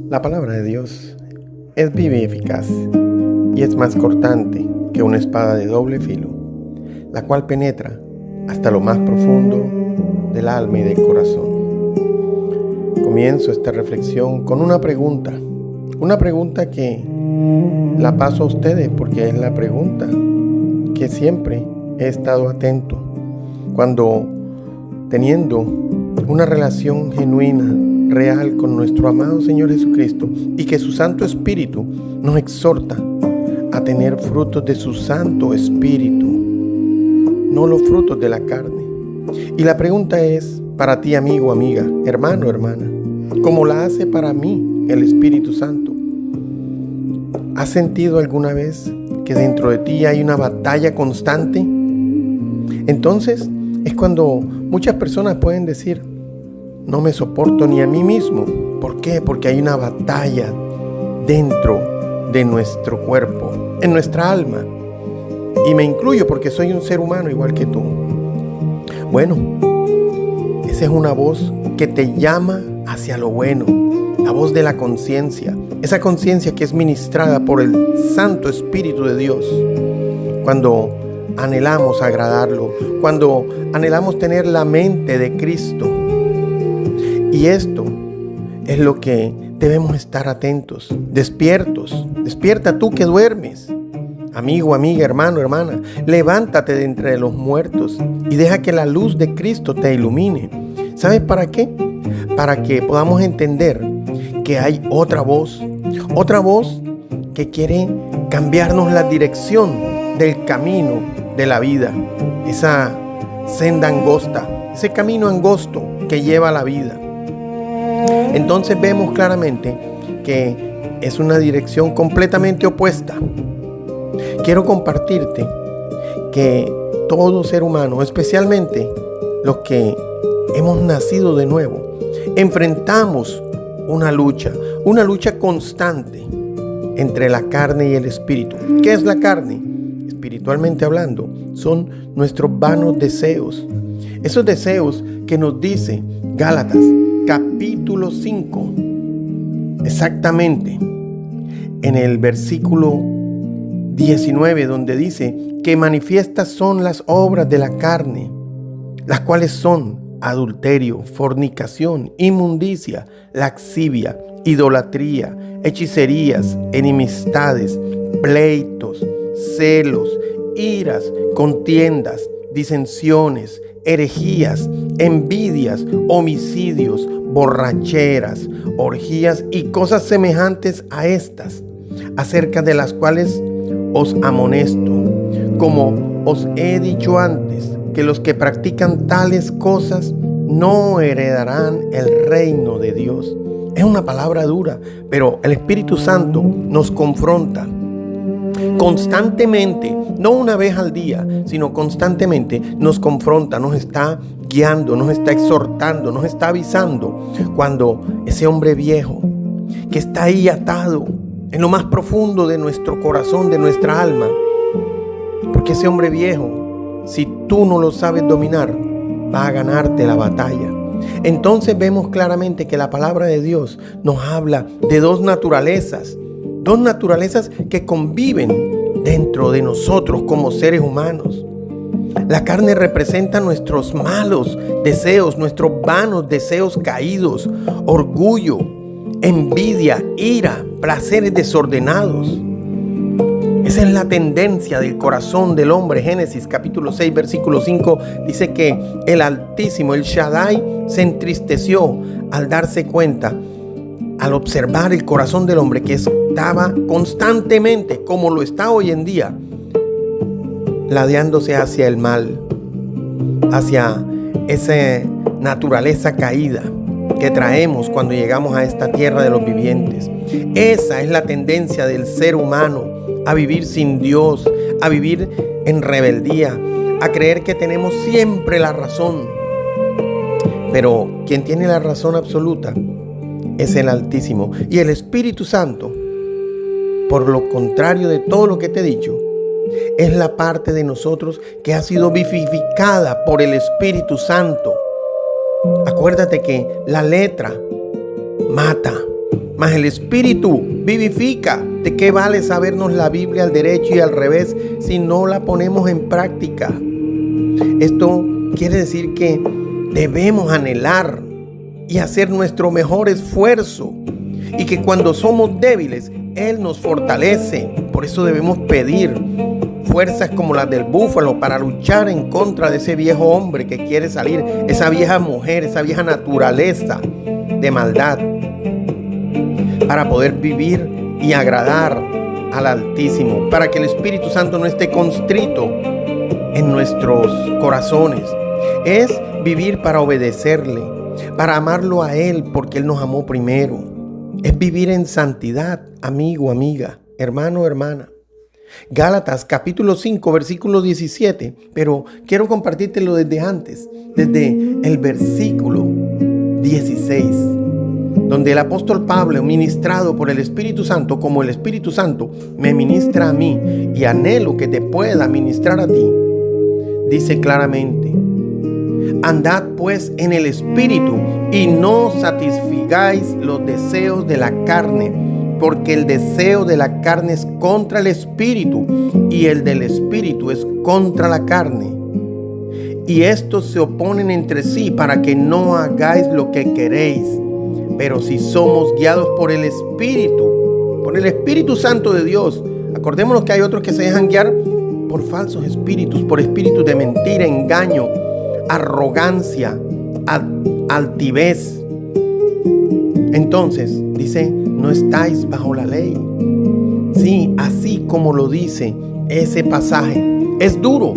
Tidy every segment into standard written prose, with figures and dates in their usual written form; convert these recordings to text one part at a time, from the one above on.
La palabra de Dios es viva y eficaz, y es más cortante que una espada de doble filo, la cual penetra hasta lo más profundo del alma y del corazón. Comienzo esta reflexión con una pregunta que la paso a ustedes porque es la pregunta que siempre he estado atento cuando teniendo una relación genuina, real con nuestro amado Señor Jesucristo, y que su Santo Espíritu nos exhorta a tener frutos de su Santo Espíritu, no los frutos de la carne. Y la pregunta es para ti, amigo, amiga, hermano, hermana, como la hace para mí el Espíritu Santo. ¿Has sentido alguna vez que dentro de ti hay una batalla constante? Entonces es cuando muchas personas pueden decir: no me soporto ni a mí mismo. ¿Por qué? Porque hay una batalla dentro de nuestro cuerpo, en nuestra alma. Y me incluyo porque soy un ser humano igual que tú. Bueno, esa es una voz que te llama hacia lo bueno, la voz de la conciencia, esa conciencia que es ministrada por el Santo Espíritu de Dios. Cuando anhelamos agradarlo, cuando anhelamos tener la mente de Cristo. Y esto es lo que debemos estar atentos, despiertos. Despierta tú que duermes. Amigo, amiga, hermano, hermana, levántate de entre los muertos y deja que la luz de Cristo te ilumine. ¿Sabes para qué? Para que podamos entender que hay otra voz que quiere cambiarnos la dirección del camino de la vida, esa senda angosta, ese camino angosto que lleva a la vida. Entonces vemos claramente que es una dirección completamente opuesta. Quiero compartirte que todo ser humano, especialmente los que hemos nacido de nuevo, enfrentamos una lucha constante entre la carne y el espíritu. ¿Qué es la carne? Espiritualmente hablando, son nuestros vanos deseos. Esos deseos que nos dice Gálatas capítulo 5, exactamente en el versículo 19, donde dice que manifiestas son las obras de la carne, las cuales son adulterio, fornicación, inmundicia, laxivia, idolatría, hechicerías, enemistades, pleitos, celos, iras, contiendas, disensiones, herejías, envidias, homicidios, borracheras, orgías y cosas semejantes a estas, acerca de las cuales os amonesto, como os he dicho antes, que los que practican tales cosas no heredarán el reino de Dios. Es una palabra dura, pero el Espíritu Santo nos confronta constantemente, no una vez al día, sino constantemente nos confronta, nos está guiando, nos está exhortando, nos está avisando cuando ese hombre viejo que está ahí atado en lo más profundo de nuestro corazón, de nuestra alma, porque ese hombre viejo, si tú no lo sabes dominar, va a ganarte la batalla. Entonces vemos claramente que la palabra de Dios nos habla de dos naturalezas que conviven dentro de nosotros como seres humanos. La carne representa nuestros malos deseos, nuestros vanos deseos caídos, orgullo, envidia, ira, placeres desordenados. Esa es la tendencia del corazón del hombre. Génesis capítulo 6 versículo 5 dice que el Altísimo, el Shaddai, se entristeció al darse cuenta, al observar el corazón del hombre que estaba constantemente, como lo está hoy en día, ladeándose hacia el mal, hacia esa naturaleza caída que traemos cuando llegamos a esta tierra de los vivientes. Esa es la tendencia del ser humano, a vivir sin Dios, a vivir en rebeldía, a creer que tenemos siempre la razón. Pero quien tiene la razón absoluta es el Altísimo. Y el Espíritu Santo, por lo contrario de todo lo que te he dicho, es la parte de nosotros que ha sido vivificada por el Espíritu Santo. Acuérdate que la letra mata, mas el Espíritu vivifica. ¿De qué vale sabernos la Biblia al derecho y al revés si no la ponemos en práctica? Esto quiere decir que debemos anhelar y hacer nuestro mejor esfuerzo, y que cuando somos débiles, Él nos fortalece. Por eso debemos pedir fuerzas como las del búfalo para luchar en contra de ese viejo hombre que quiere salir, esa vieja mujer, esa vieja naturaleza de maldad, para poder vivir y agradar al Altísimo, para que el Espíritu Santo no esté constrito en nuestros corazones. Es vivir para obedecerle, para amarlo a Él porque Él nos amó primero. Es vivir en santidad, amigo, amiga, hermano, hermana. Gálatas capítulo 5, versículo 17, pero quiero compartírtelo desde antes, desde el versículo 16, donde el apóstol Pablo, ministrado por el Espíritu Santo, como el Espíritu Santo me ministra a mí y anhelo que te pueda ministrar a ti, dice claramente: andad pues en el Espíritu y no satisfagáis los deseos de la carne, porque el deseo de la carne es contra el Espíritu y el del Espíritu es contra la carne. Y estos se oponen entre sí para que no hagáis lo que queréis. Pero si somos guiados por el Espíritu Santo de Dios, acordémonos que hay otros que se dejan guiar por falsos espíritus, por espíritus de mentira, engaño, arrogancia, altivez. Entonces, dice, no estáis bajo la ley. Sí, así como lo dice ese pasaje. Es duro,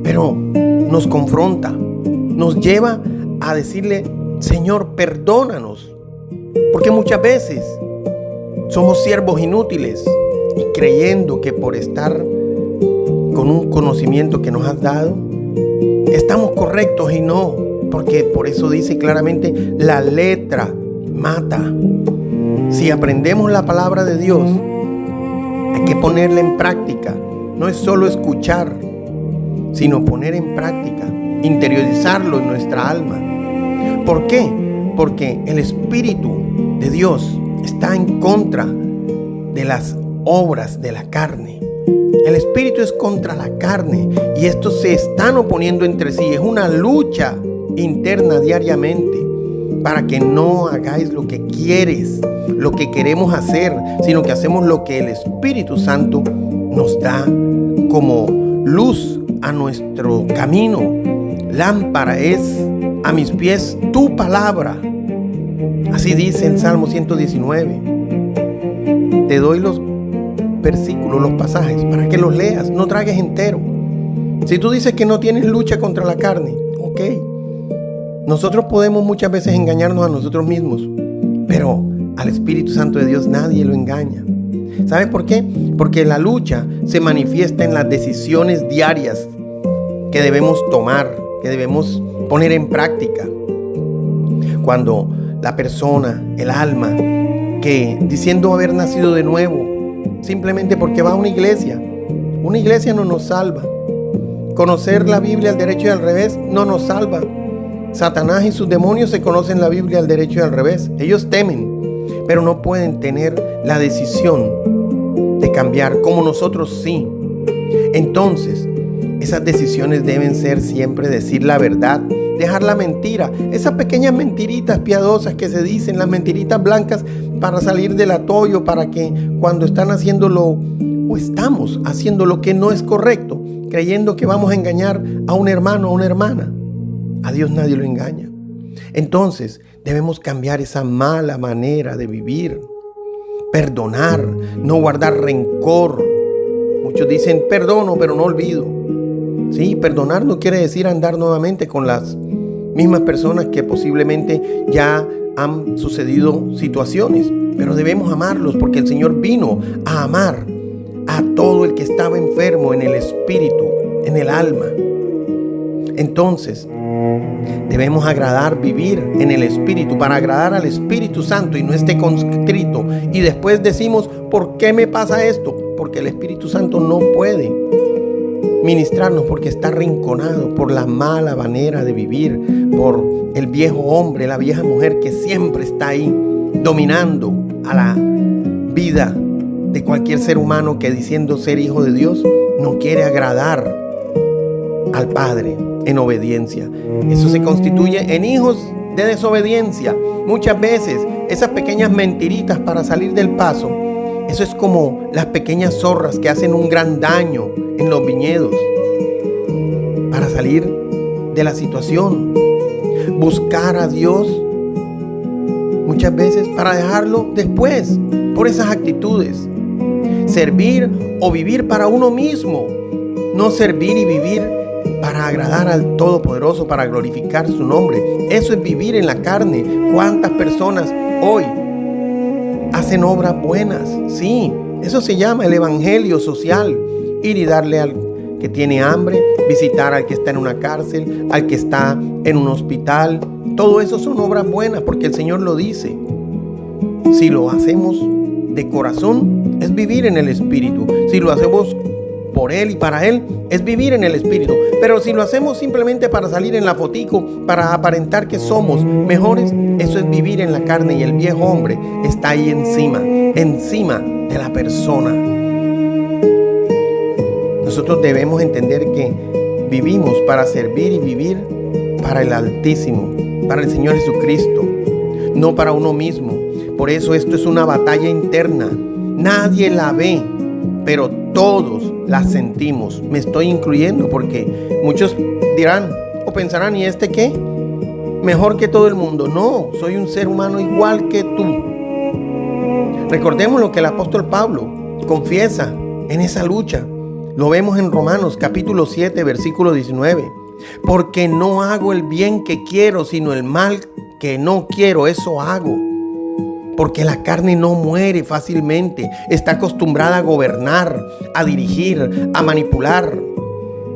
pero nos confronta, nos lleva a decirle: Señor, perdónanos, porque muchas veces somos siervos inútiles y creyendo que por estar con un conocimiento que nos has dado, estamos correctos, y no, porque por eso dice claramente: la letra mata. Si aprendemos la palabra de Dios, hay que ponerla en práctica. No es solo escuchar, sino poner en práctica, interiorizarlo en nuestra alma. ¿Por qué? Porque el Espíritu de Dios está en contra de las obras de la carne. El Espíritu es contra la carne y estos se están oponiendo entre sí. Es una lucha interna diariamente para que no hagáis lo que quieres, lo que queremos hacer, sino que hacemos lo que el Espíritu Santo nos da como luz a nuestro camino. Lámpara es a mis pies tu palabra. Así dice el Salmo 119. Te doy los versículos, los pasajes, para que los leas, no tragues entero. Si tú dices que no tienes lucha contra la carne, ok. Nosotros podemos muchas veces engañarnos a nosotros mismos, pero al Espíritu Santo de Dios nadie lo engaña. ¿Sabes por qué? Porque la lucha se manifiesta en las decisiones diarias que debemos tomar, que debemos poner en práctica. Cuando la persona, el alma, que diciendo haber nacido de nuevo, simplemente porque va a una iglesia no nos salva. Conocer la Biblia al derecho y al revés no nos salva. Satanás y sus demonios se conocen la Biblia al derecho y al revés. Ellos temen, pero no pueden tener la decisión de cambiar, como nosotros sí. Entonces, esas decisiones deben ser siempre decir la verdad, dejar la mentira, esas pequeñas mentiritas piadosas que se dicen, las mentiritas blancas para salir del atollo, para que cuando están haciéndolo o estamos haciendo lo que no es correcto, creyendo que vamos a engañar a un hermano o una hermana, a Dios nadie lo engaña. Entonces debemos cambiar esa mala manera de vivir, perdonar, no guardar rencor. Muchos dicen perdono pero no olvido. Sí, perdonar no quiere decir andar nuevamente con las mismas personas que posiblemente ya han sucedido situaciones, pero debemos amarlos porque el Señor vino a amar a todo el que estaba enfermo en el espíritu, en el alma. Entonces, debemos vivir en el Espíritu para agradar al Espíritu Santo y no esté constrito. Y después decimos, ¿por qué me pasa esto? Porque el Espíritu Santo no puede ministrarnos porque está arrinconado por la mala manera de vivir, por el viejo hombre, la vieja mujer que siempre está ahí dominando a la vida de cualquier ser humano que, diciendo ser hijo de Dios, no quiere agradar al Padre en obediencia. Eso se constituye en hijos de desobediencia. Muchas veces esas pequeñas mentiritas para salir del paso, eso es como las pequeñas zorras que hacen un gran daño en los viñedos para salir de la situación. Buscar a Dios muchas veces para dejarlo después por esas actitudes. Servir o vivir para uno mismo, no servir y vivir para agradar al Todopoderoso, para glorificar su nombre. Eso es vivir en la carne. ¿Cuántas personas hoy hacen obras buenas? Sí, eso se llama el evangelio social. Ir y darle al que tiene hambre, visitar al que está en una cárcel, al que está en un hospital. Todo eso son obras buenas porque el Señor lo dice. Si lo hacemos de corazón, es vivir en el Espíritu. Si lo hacemos por Él y para Él, es vivir en el Espíritu. Pero si lo hacemos simplemente para salir en la fotico, para aparentar que somos mejores, eso es vivir en la carne, y el viejo hombre está ahí encima de la persona. Nosotros debemos entender que vivimos para servir y vivir para el Altísimo, para el Señor Jesucristo, no para uno mismo. Por eso esto es una batalla interna. Nadie la ve, pero todos la sentimos. Me estoy incluyendo porque muchos dirán o pensarán, ¿y este qué? Mejor que todo el mundo. No, soy un ser humano igual que tú. Recordemos lo que el apóstol Pablo confiesa en esa lucha. Lo vemos en Romanos capítulo 7, versículo 19. Porque no hago el bien que quiero, sino el mal que no quiero, eso hago. Porque la carne no muere fácilmente. Está acostumbrada a gobernar, a dirigir, a manipular.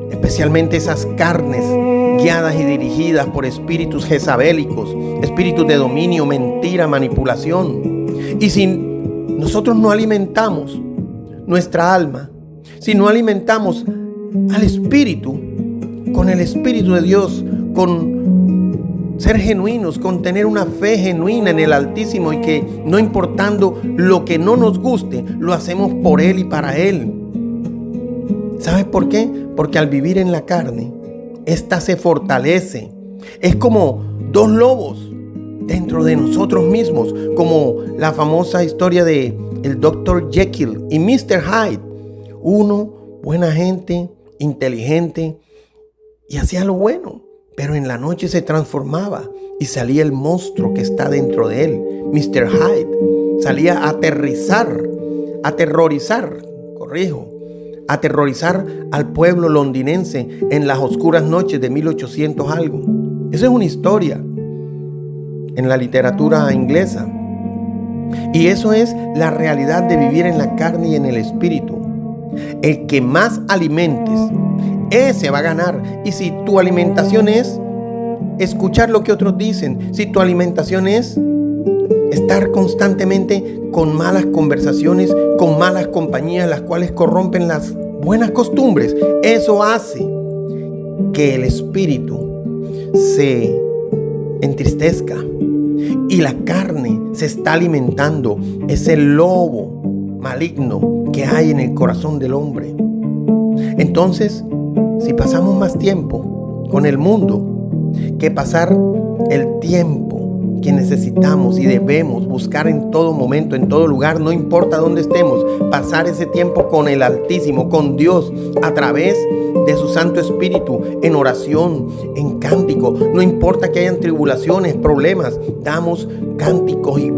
Especialmente esas carnes guiadas y dirigidas por espíritus jezabélicos, espíritus de dominio, mentira, manipulación. Y si nosotros no alimentamos nuestra alma, si no alimentamos al Espíritu, con el Espíritu de Dios, con ser genuinos, con tener una fe genuina en el Altísimo, y que no importando lo que no nos guste, lo hacemos por Él y para Él. ¿Sabes por qué? Porque al vivir en la carne, esta se fortalece. Es como dos lobos dentro de nosotros mismos, como la famosa historia de el Dr. Jekyll y Mr. Hyde. Uno, buena gente, inteligente, y hacía lo bueno, pero en la noche se transformaba y salía el monstruo que está dentro de él. Mr. Hyde salía a aterrorizar al pueblo londinense en las oscuras noches de 1800 algo. Eso es una historia en la literatura inglesa. Y eso es la realidad de vivir en la carne y en el Espíritu. El que más alimentes, ese va a ganar. Y si tu alimentación es escuchar lo que otros dicen, si tu alimentación es estar constantemente con malas conversaciones, con malas compañías, las cuales corrompen las buenas costumbres, eso hace que el espíritu se entristezca y la carne se está alimentando. Es el lobo maligno que hay en el corazón del hombre. Entonces, si pasamos más tiempo con el mundo que pasar el tiempo que necesitamos y debemos buscar en todo momento, en todo lugar, no importa dónde estemos, pasar ese tiempo con el Altísimo, con Dios, a través de su Santo Espíritu, en oración, en cántico. No importa que hayan tribulaciones, problemas, damos cánticos y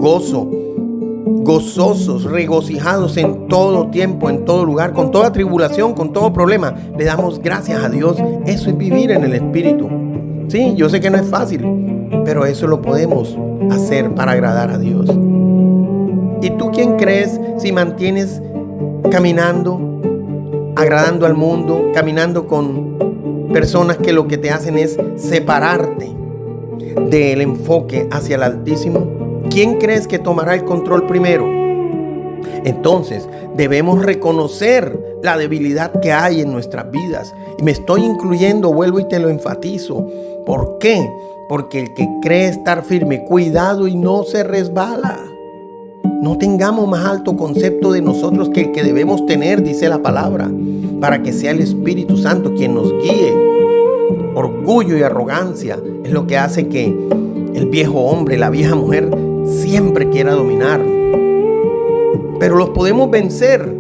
gozosos, regocijados en todo tiempo, en todo lugar, con toda tribulación, con todo problema. Le damos gracias a Dios. Eso es vivir en el Espíritu. Sí, yo sé que no es fácil, pero eso lo podemos hacer para agradar a Dios. ¿Y tú quién crees si mantienes caminando, agradando al mundo, caminando con personas que lo que te hacen es separarte del enfoque hacia el Altísimo? ¿Quién crees que tomará el control primero? Entonces, debemos reconocer la debilidad que hay en nuestras vidas. Y me estoy incluyendo, vuelvo y te lo enfatizo. ¿Por qué? Porque el que cree estar firme, cuidado y no se resbala. no tengamos más alto concepto de nosotros que el que debemos tener, dice la palabra, para que sea el Espíritu Santo quien nos guíe. Orgullo y arrogancia es lo que hace que el viejo hombre, la vieja mujer, siempre quiera dominar. Pero los podemos vencer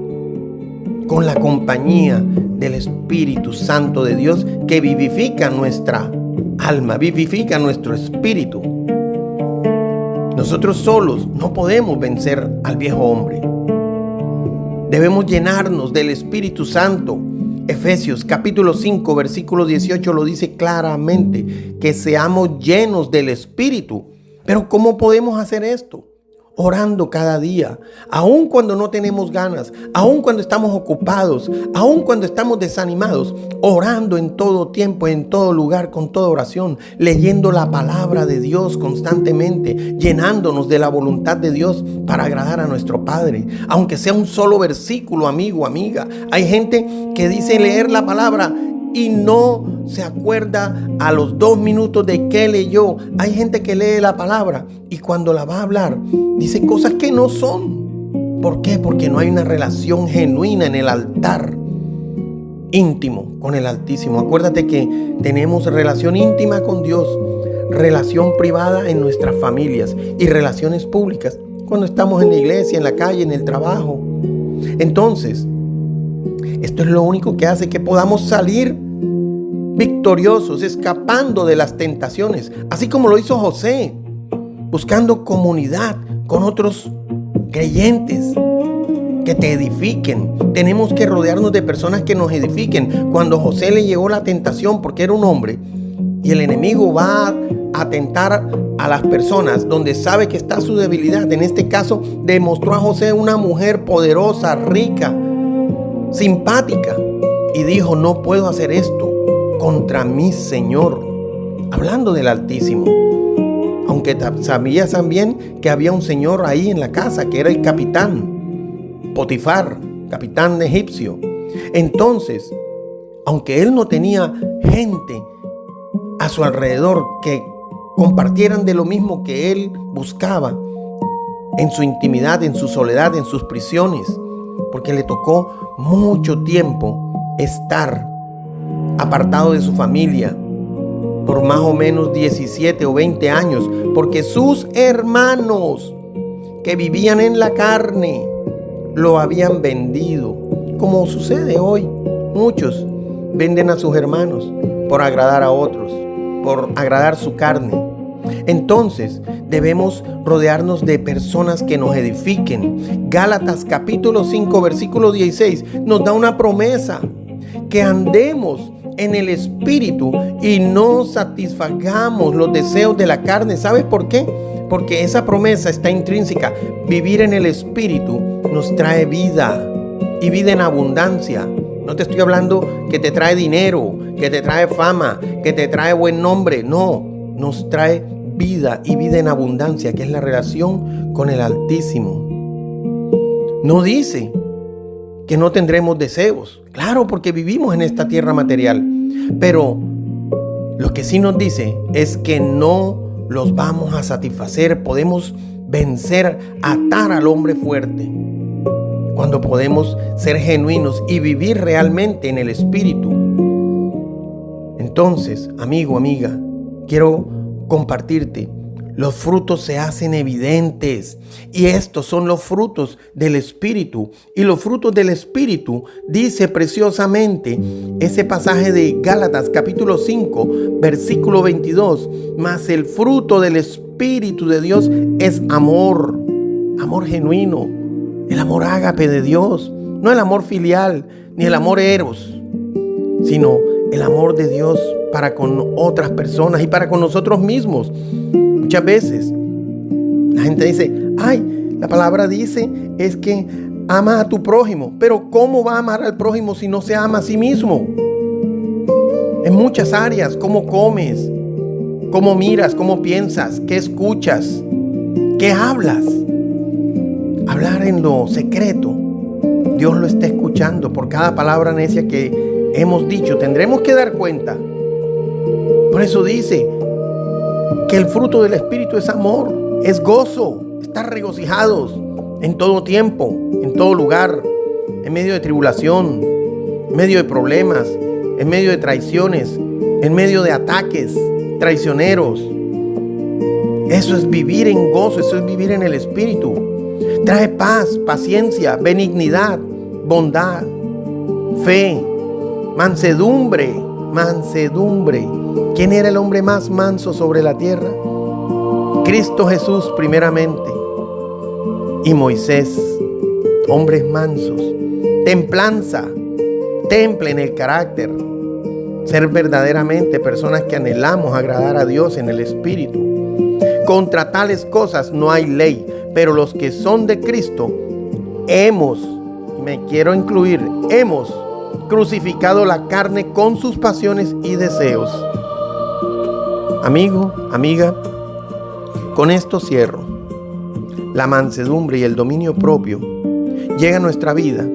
con la compañía del Espíritu Santo de Dios, que vivifica nuestra alma, vivifica nuestro espíritu. Nosotros solos no podemos vencer al viejo hombre. Debemos llenarnos del Espíritu Santo. Efesios capítulo 5 versículo 18 lo dice claramente, que seamos llenos del Espíritu. Pero ¿cómo podemos hacer esto? Orando cada día, aun cuando no tenemos ganas, aun cuando estamos ocupados, aun cuando estamos desanimados, orando en todo tiempo, en todo lugar, con toda oración, leyendo la palabra de Dios constantemente, llenándonos de la voluntad de Dios para agradar a nuestro Padre. Aunque sea un solo versículo, amigo, amiga. Hay gente que dice leer la palabra y no se acuerda a los 2 minutos de qué leyó. Hay gente que lee la palabra y cuando la va a hablar dice cosas que no son. ¿Por qué? Porque no hay una relación genuina en el altar íntimo con el Altísimo. Acuérdate que tenemos relación íntima con Dios, relación privada en nuestras familias y relaciones públicas cuando estamos en la iglesia, en la calle, en el trabajo. Entonces, esto es lo único que hace que podamos salir victoriosos, escapando de las tentaciones, así como lo hizo José, buscando comunidad con otros creyentes que te edifiquen. Tenemos que rodearnos de personas que nos edifiquen. Cuando José le llegó la tentación, porque era un hombre, y el enemigo va a tentar a las personas donde sabe que está su debilidad. En este caso, demostró a José una mujer poderosa, rica, simpática, y dijo: no puedo hacer esto contra mi Señor, hablando del Altísimo. Aunque sabía también que había un señor ahí en la casa, que era el capitán Potifar, capitán egipcio. Entonces, aunque él no tenía gente a su alrededor que compartieran de lo mismo que él buscaba, en su intimidad, en su soledad, en sus prisiones, porque le tocó mucho tiempo estar apartado de su familia por más o menos 17 o 20 años, porque sus hermanos que vivían en la carne lo habían vendido, como sucede hoy. Muchos venden a sus hermanos por agradar a otros, por agradar su carne. Entonces debemos rodearnos de personas que nos edifiquen. Gálatas capítulo 5 versículo 16 nos da una promesa: que andemos en el Espíritu y no satisfagamos los deseos de la carne. ¿Sabes por qué? Porque esa promesa está intrínseca. Vivir en el Espíritu nos trae vida, y vida en abundancia. No te estoy hablando que te trae dinero, que te trae fama, que te trae buen nombre. No, nos trae vida, y vida en abundancia, que es la relación con el Altísimo. No dice que no tendremos deseos. Claro, porque vivimos en esta tierra material. Pero lo que sí nos dice es que no los vamos a satisfacer. Podemos vencer, atar al hombre fuerte, cuando podemos ser genuinos y vivir realmente en el Espíritu. Entonces, amigo, amiga, quiero compartirte: los frutos se hacen evidentes, y estos son los frutos del Espíritu. Y los frutos del Espíritu, dice preciosamente ese pasaje de Gálatas capítulo 5 versículo 22: mas el fruto del Espíritu de Dios es amor, amor genuino, el amor ágape de Dios, no el amor filial ni el amor eros, sino el amor de Dios para con otras personas y para con nosotros mismos. Muchas veces la gente dice: ay, la palabra dice es que ama a tu prójimo. Pero ¿cómo va a amar al prójimo si no se ama a sí mismo? En muchas áreas: cómo comes, cómo miras, cómo piensas, qué escuchas, qué hablas. Hablar en lo secreto, Dios lo está escuchando. Por cada palabra necia que hemos dicho tendremos que dar cuenta. Por eso dice que el fruto del Espíritu es amor, es gozo, estar regocijados en todo tiempo, en todo lugar, en medio de tribulación, en medio de problemas, en medio de traiciones, en medio de ataques traicioneros. Eso es vivir en gozo, eso es vivir en el Espíritu. Trae paz, paciencia, benignidad, bondad, fe, mansedumbre. ¿Quién era el hombre más manso sobre la tierra? Cristo Jesús primeramente. Y Moisés, hombres mansos. Templanza, temple en el carácter. Ser verdaderamente personas que anhelamos agradar a Dios en el Espíritu. Contra tales cosas no hay ley, pero los que son de Cristo hemos crucificado la carne con sus pasiones y deseos. Amigo, amiga, con esto cierro. La mansedumbre y el dominio propio llega a nuestra vida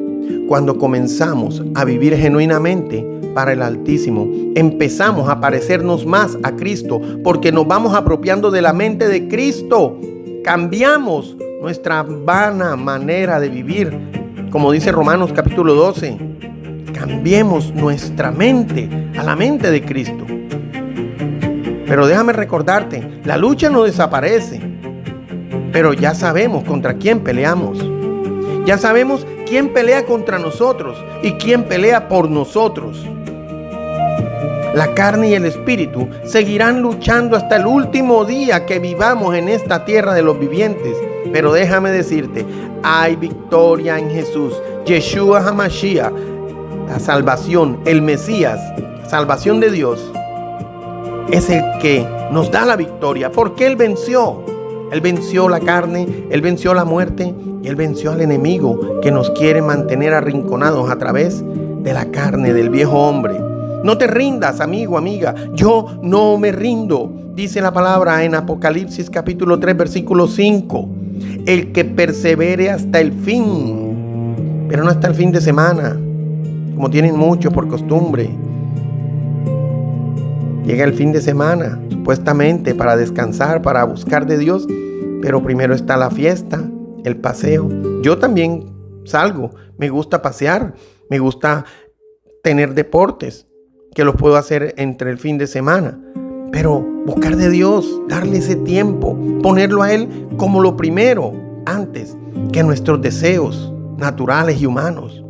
cuando comenzamos a vivir genuinamente para el Altísimo. Empezamos a parecernos más a Cristo porque nos vamos apropiando de la mente de Cristo. Cambiamos nuestra vana manera de vivir. Como dice Romanos capítulo 12, cambiemos nuestra mente a la mente de Cristo. Pero déjame recordarte, la lucha no desaparece, pero ya sabemos contra quién peleamos. Ya sabemos quién pelea contra nosotros y quién pelea por nosotros. La carne y el espíritu seguirán luchando hasta el último día que vivamos en esta tierra de los vivientes. Pero déjame decirte, hay victoria en Jesús. Yeshua HaMashiach, la salvación, el Mesías, salvación de Dios, es el que nos da la victoria. Porque Él venció. Él venció la carne, Él venció la muerte y Él venció al enemigo que nos quiere mantener arrinconados a través de la carne, del viejo hombre. No te rindas, amigo, amiga. Yo no me rindo. Dice la palabra en Apocalipsis capítulo 3, versículo 5. El que persevere hasta el fin. Pero no hasta el fin de semana, como tienen muchos por costumbre. Llega el fin de semana, supuestamente para descansar, para buscar de Dios. Pero primero está la fiesta, el paseo. Yo también salgo. Me gusta pasear. Me gusta tener deportes que los puedo hacer entre el fin de semana, pero buscar de Dios, darle ese tiempo, ponerlo a Él como lo primero, antes que nuestros deseos naturales y humanos.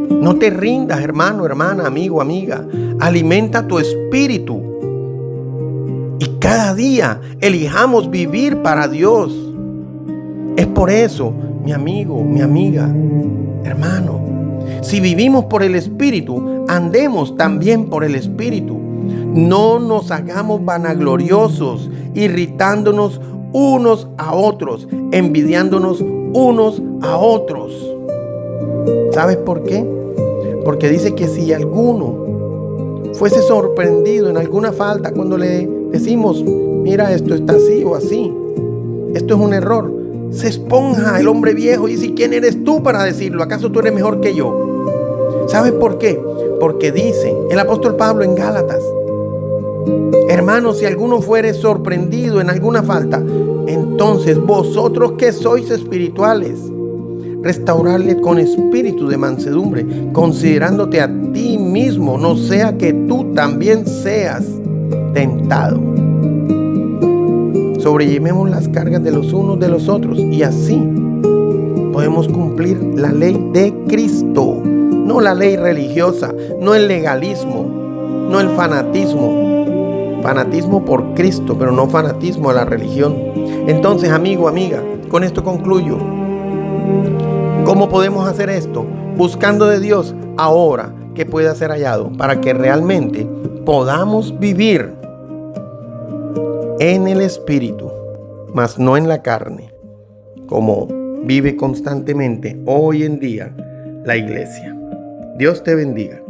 No te rindas, hermano, hermana, amigo, amiga. Alimenta tu espíritu y cada día elijamos vivir para Dios. Es por eso, mi amigo, mi amiga, hermano, si vivimos por el Espíritu, andemos también por el Espíritu. No nos hagamos vanagloriosos, irritándonos unos a otros, envidiándonos unos a otros. ¿Sabes por qué? Porque dice que si alguno fuese sorprendido en alguna falta, cuando le decimos, mira, esto está así o así, esto es un error, se esponja el hombre viejo y dice, ¿quién eres tú para decirlo? ¿Acaso tú eres mejor que yo? ¿Sabes por qué? Porque dice el apóstol Pablo en Gálatas, hermanos, si alguno fuere sorprendido en alguna falta, entonces vosotros que sois espirituales, restaurarle con espíritu de mansedumbre, considerándote a ti mismo, no sea que tú también seas tentado. Sobrellevemos las cargas de los unos de los otros y así podemos cumplir la ley de Cristo, no la ley religiosa, no el legalismo, no el fanatismo. Fanatismo por Cristo, pero no fanatismo a la religión. Entonces, amigo, amiga, con esto concluyo. ¿Cómo podemos hacer esto? Buscando de Dios ahora que pueda ser hallado, para que realmente podamos vivir en el Espíritu, mas no en la carne, como vive constantemente hoy en día la iglesia. Dios te bendiga.